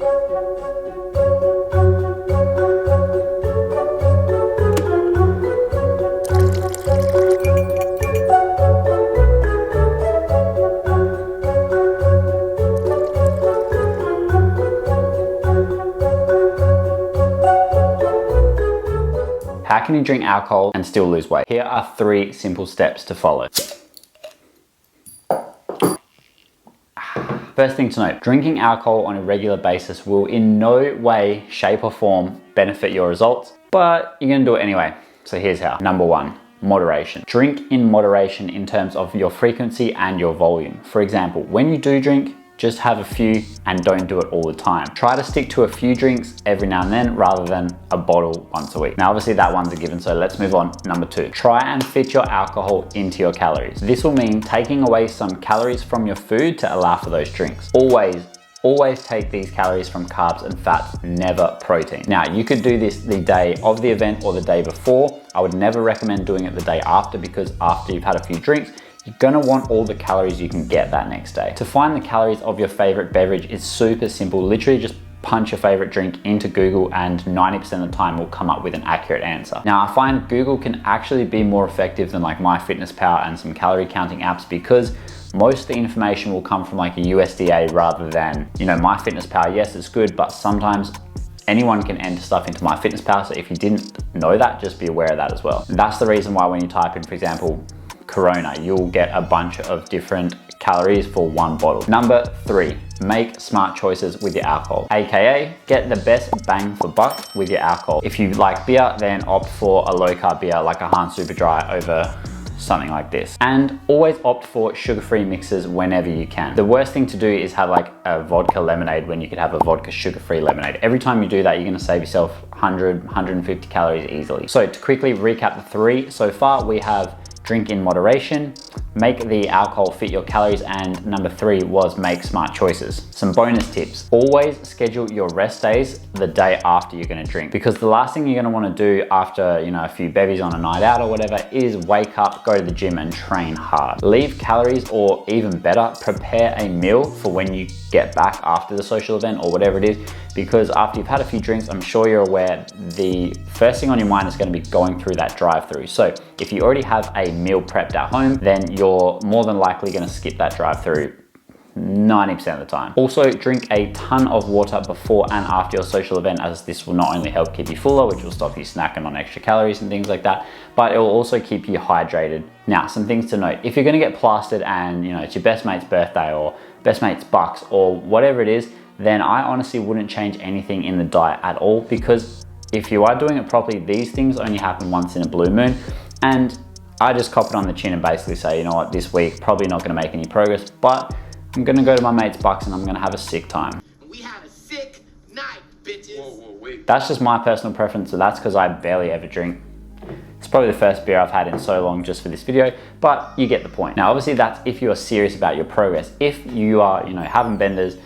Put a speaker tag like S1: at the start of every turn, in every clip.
S1: How can you drink alcohol and still lose weight? Here are 3 simple steps to follow. First thing to note, drinking alcohol on a regular basis will in no way, shape or form benefit your results, but you're gonna do it anyway. So here's how. Number 1, moderation. Drink in moderation in terms of your frequency and your volume. For example, when you do drink, just have a few and don't do it all the time. Try to stick to a few drinks every now and then rather than a bottle once a week. Now, obviously that one's a given, so let's move on. Number 2, try and fit your alcohol into your calories. This will mean taking away some calories from your food to allow for those drinks. Always take these calories from carbs and fats, never protein. Now, you could do this the day of the event or the day before. I would never recommend doing it the day after, because after you've had a few drinks, you're gonna want all the calories you can get that next day. To find the calories of your favorite beverage is super simple. Literally just punch your favorite drink into Google and 90% of the time will come up with an accurate answer. Now, I find Google can actually be more effective than like MyFitnessPal and some calorie counting apps, because most of the information will come from like a USDA rather than, MyFitnessPal. Yes, it's good, but sometimes anyone can enter stuff into MyFitnessPal. So if you didn't know that, just be aware of that as well. That's the reason why when you type in, for example, Corona, you'll get a bunch of different calories for one bottle. Number 3, make smart choices with your alcohol, aka get the best bang for buck with your alcohol. If you like beer, then opt for a low carb beer like a Hahn Super Dry over something like this. And always opt for sugar-free mixes whenever you can. The worst thing to do is have like a vodka lemonade when you could have a vodka sugar-free lemonade. Every time you do that, you're gonna save yourself 100, 150 calories easily. So to quickly recap the 3 so far, we have drink in moderation, make the alcohol fit your calories, and number 3 was make smart choices. Some bonus tips: always schedule your rest days the day after you're gonna drink, because the last thing you're gonna wanna do after a few bevies on a night out or whatever is wake up, go to the gym and train hard. Leave calories, or even better, prepare a meal for when you get back after the social event or whatever it is, because after you've had a few drinks, I'm sure you're aware, the first thing on your mind is gonna be going through that drive-through. So if you already have a meal prepped at home, then you're more than likely gonna skip that drive-through 90% of the time. Also, drink a ton of water before and after your social event, as this will not only help keep you fuller, which will stop you snacking on extra calories and things like that, but it will also keep you hydrated. Now, some things to note: if you're gonna get plastered and it's your best mate's birthday or best mate's bucks or whatever it is, then I honestly wouldn't change anything in the diet at all, because if you are doing it properly, these things only happen once in a blue moon. And I just cop it on the chin and basically say, you know what, this week probably not gonna make any progress, but I'm gonna go to my mate's bucks and I'm gonna have a sick time.
S2: We have a sick night, bitches.
S3: Whoa, wait.
S1: That's just my personal preference, so that's because I barely ever drink. It's probably the first beer I've had in so long just for this video, but you get the point. Now, obviously that's if you are serious about your progress. If you are, having benders,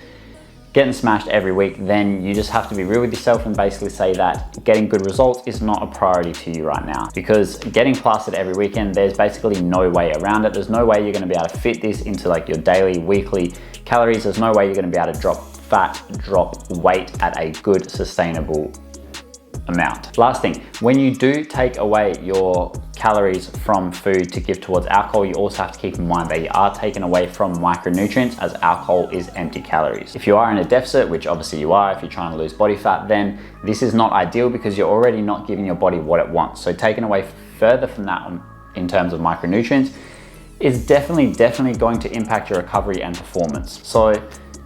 S1: getting smashed every week, then you just have to be real with yourself and basically say that getting good results is not a priority to you right now, because getting plastered every weekend, there's basically no way around it. There's no way you're gonna be able to fit this into like your daily, weekly calories. There's no way you're gonna be able to drop fat, drop weight at a good, sustainable amount. Last thing, when you do take away your calories from food to give towards alcohol, you also have to keep in mind that you are taking away from micronutrients, as alcohol is empty calories. If you are in a deficit, which obviously you are, if you're trying to lose body fat, then this is not ideal because you're already not giving your body what it wants. So taking away further from that in terms of micronutrients is definitely going to impact your recovery and performance. So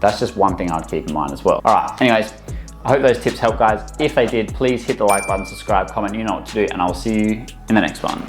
S1: that's just one thing I'd keep in mind as well. All right, anyways, I hope those tips help, guys. If they did, please hit the like button, subscribe, comment, you know what to do, and I'll see you in the next one.